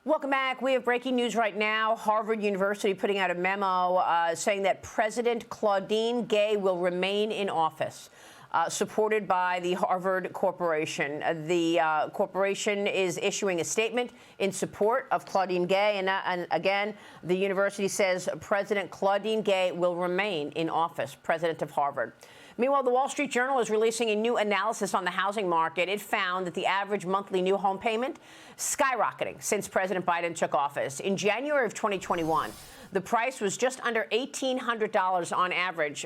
Welcome back. We have breaking news right now. Harvard University putting out a memo saying that President Claudine Gay will remain in office, supported by the Harvard Corporation. The corporation is issuing a statement in support of Claudine Gay. And again, the university says President Claudine Gay will remain in office, president of Harvard. Meanwhile, the Wall Street Journal is releasing a new analysis on the housing market. It found that the average monthly new home payment skyrocketing since President Biden took office. In January of 2021, the price was just under $1,800 on average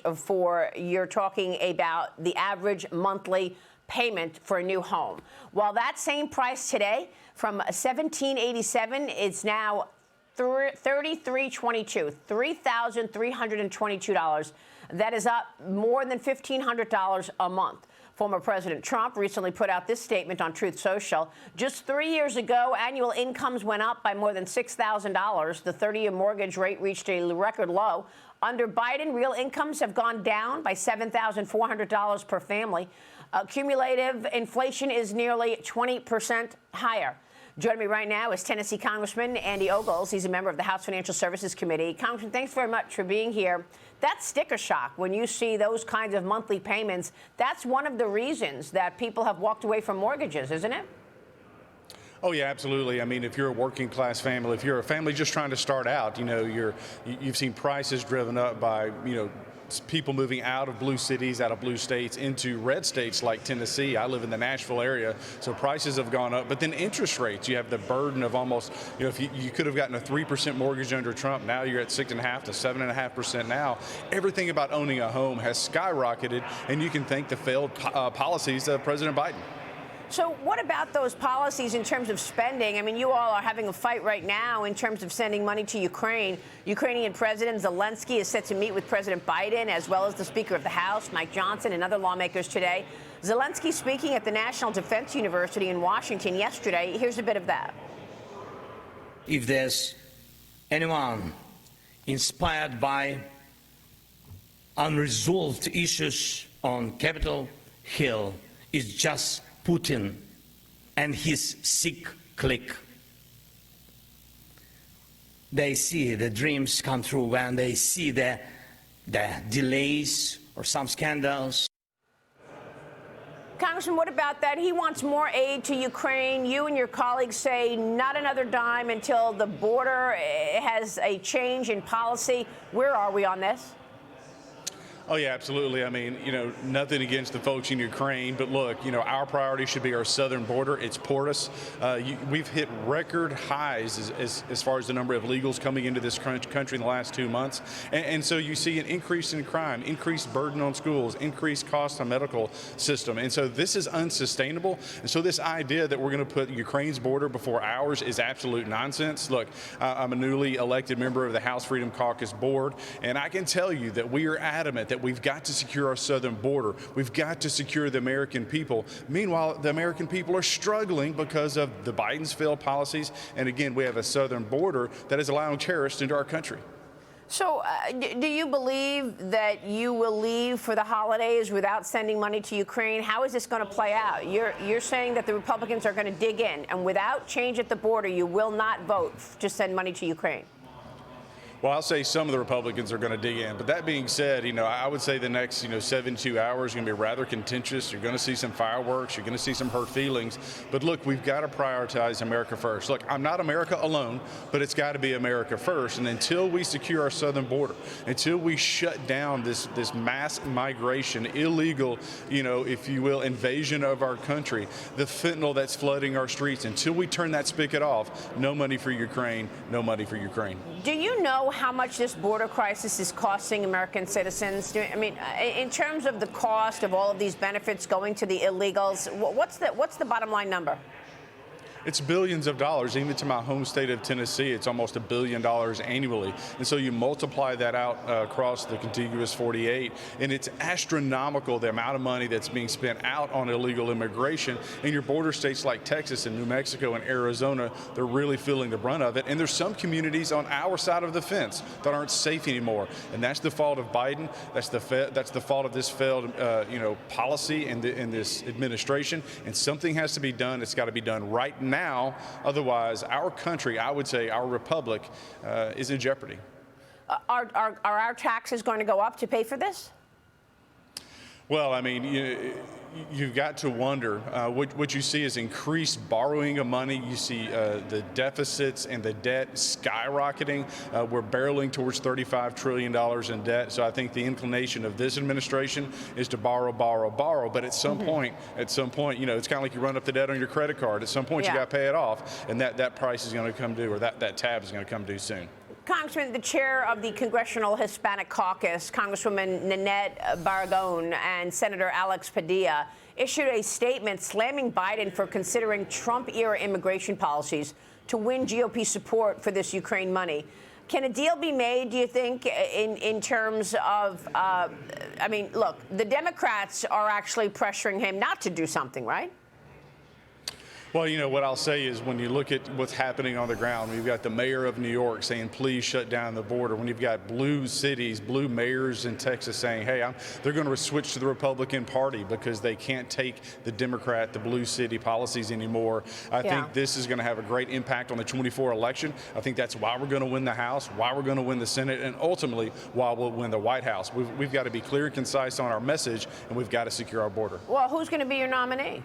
you're talking about the average monthly payment for a new home. While that same price today from $1,787 is now $3,322, $3,322. That is up more than $1,500 a month. Former President Trump recently put out this statement on Truth Social. Just 3 years ago, annual incomes went up by more than $6,000. The 30-year mortgage rate reached a record low. Under Biden, real incomes have gone down by $7,400 per family. Cumulative inflation is nearly 20% higher. Joining me right now is Tennessee Congressman Andy Ogles. He's a member of the House Financial Services Committee. Congressman, thanks very much for being here. That's sticker shock when you see those kinds of monthly payments. That's one of the reasons that people have walked away from mortgages, isn't it? Oh, yeah, absolutely. I mean, if you're a working class family, if you're a family just trying to start out, you've seen prices driven up by, people moving out of blue cities, out of blue states into red states like Tennessee. I live in the Nashville area, so prices have gone up. But then interest rates, you have the burden of almost, if you could have gotten a 3% mortgage under Trump, now you're at 6.5% to 7.5% now. Everything about owning a home has skyrocketed, and you can thank the failed policies of President Biden. So what about those policies in terms of spending? I mean, you all are having a fight right now in terms of sending money to Ukraine. Ukrainian President Zelensky is set to meet with President Biden, as well as the Speaker of the House, Mike Johnson, and other lawmakers today. Zelensky speaking at the National Defense University in Washington yesterday. Here's a bit of that. If there's anyone inspired by unresolved issues on Capitol Hill, it's just Putin and his sick clique. They see the dreams come true when they see the delays or some scandals. Congressman, what about that? He wants more aid to Ukraine. You and your colleagues say not another dime until the border has a change in policy. Where are we on this? Oh, yeah, absolutely. I mean, nothing against the folks in Ukraine, but look, our priority should be our southern border. It's porous. We've hit record highs as far as the number of illegals coming into this country in the last 2 months. And so you see an increase in crime, increased burden on schools, increased cost on medical system. And so this is unsustainable. And so this idea that we're going to put Ukraine's border before ours is absolute nonsense. Look, I'm a newly elected member of the House Freedom Caucus board, and I can tell you that we are adamant that we've got to secure our southern border. We've got to secure the American people. Meanwhile, the American people are struggling because of the Biden's failed policies. And again, we have a southern border that is allowing terrorists into our country. So do you believe that you will leave for the holidays without sending money to Ukraine? How is this going to play out? You're saying that the Republicans are going to dig in, and without change at the border, you will not vote to send money to Ukraine. Well, I'll say some of the Republicans are going to dig in. But that being said, I would say the next, 72 hours are going to be rather contentious. You're going to see some fireworks. You're going to see some hurt feelings. But look, we've got to prioritize America first. Look, I'm not America alone, but it's got to be America first. And until we secure our southern border, until we shut down this mass migration, illegal, if you will, invasion of our country, the fentanyl that's flooding our streets, until we turn that spigot off, no money for Ukraine, no money for Ukraine. Do you know how much this border crisis is costing American citizens? I mean, in terms of the cost of all of these benefits going to the illegals, what's the bottom line number? It's billions of dollars. Even to my home state of Tennessee, it's almost $1 billion annually. And so you multiply that out across the contiguous 48, and it's astronomical the amount of money that's being spent out on illegal immigration. In your border states like Texas and New Mexico and Arizona, they're really feeling the brunt of it. And there's some communities on our side of the fence that aren't safe anymore. And that's the fault of Biden. That's the fault of this failed policy in this administration. And something has to be done. It's got to be done right now. now. Otherwise, our country, I would say our republic, is in jeopardy. Are our taxes going to go up to pay for this? Well, I mean, you've got to wonder. What you see is increased borrowing of money. You see the deficits and the debt skyrocketing. We're barreling towards $35 trillion in debt. So I think the inclination of this administration is to borrow, borrow, borrow. But at some point, it's kind of like you run up the debt on your credit card. At some point, you got to pay it off, and that price is going to come due, or that tab is going to come due soon. Congressman, the chair of the Congressional Hispanic Caucus, Congresswoman Nanette Barragán, and Senator Alex Padilla issued a statement slamming Biden for considering Trump-era immigration policies to win GOP support for this Ukraine money. Can a deal be made, do you think, in terms of, I mean, look, the Democrats are actually pressuring him not to do something, right? Well, what I'll say is when you look at what's happening on the ground, we've got the mayor of New York saying, please shut down the border. When you've got blue cities, blue mayors in Texas saying, hey, they're going to switch to the Republican Party because they can't take the Democrat, the blue city policies anymore. I think this is going to have a great impact on the 24 election. I think that's why we're going to win the House, why we're going to win the Senate, and ultimately why we'll win the White House. We've got to be clear and concise on our message, and we've got to secure our border. Well, who's going to be your nominee?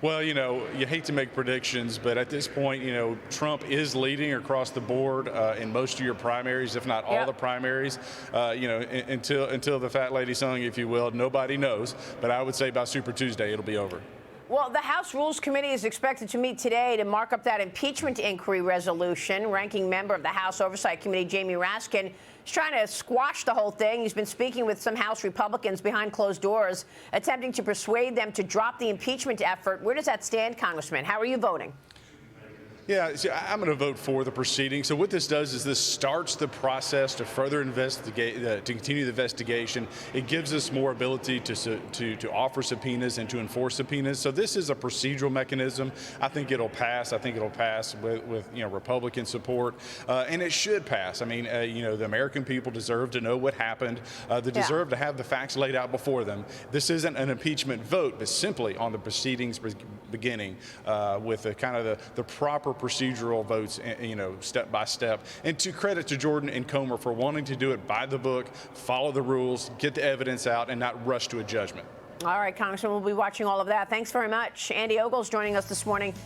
Well, you hate to make predictions, but at this point, Trump is leading across the board in most of your primaries, if not all the primaries. Until the fat lady sung, if you will, nobody knows. But I would say by Super Tuesday, it'll be over. Well, the House Rules Committee is expected to meet today to mark up that impeachment inquiry resolution. Ranking member of the House Oversight Committee, Jamie Raskin, is trying to squash the whole thing. He's been speaking with some House Republicans behind closed doors, attempting to persuade them to drop the impeachment effort. Where does that stand, Congressman? How are you voting? Yeah, see, I'm going to vote for the proceeding. So what this does is this starts the process to further investigate, to continue the investigation. It gives us more ability to offer subpoenas and to enforce subpoenas. So this is a procedural mechanism. I think it'll pass. I think it'll pass with Republican support, and it should pass. I mean, the American people deserve to know what happened. They deserve to have the facts laid out before them. This isn't an impeachment vote, but simply on the proceedings beginning with the proper procedural votes, step by step. And to credit to Jordan and Comer for wanting to do it by the book, follow the rules, get the evidence out, and not rush to a judgment. All right, Congressman, we'll be watching all of that. Thanks very much. Andy Ogles joining us this morning.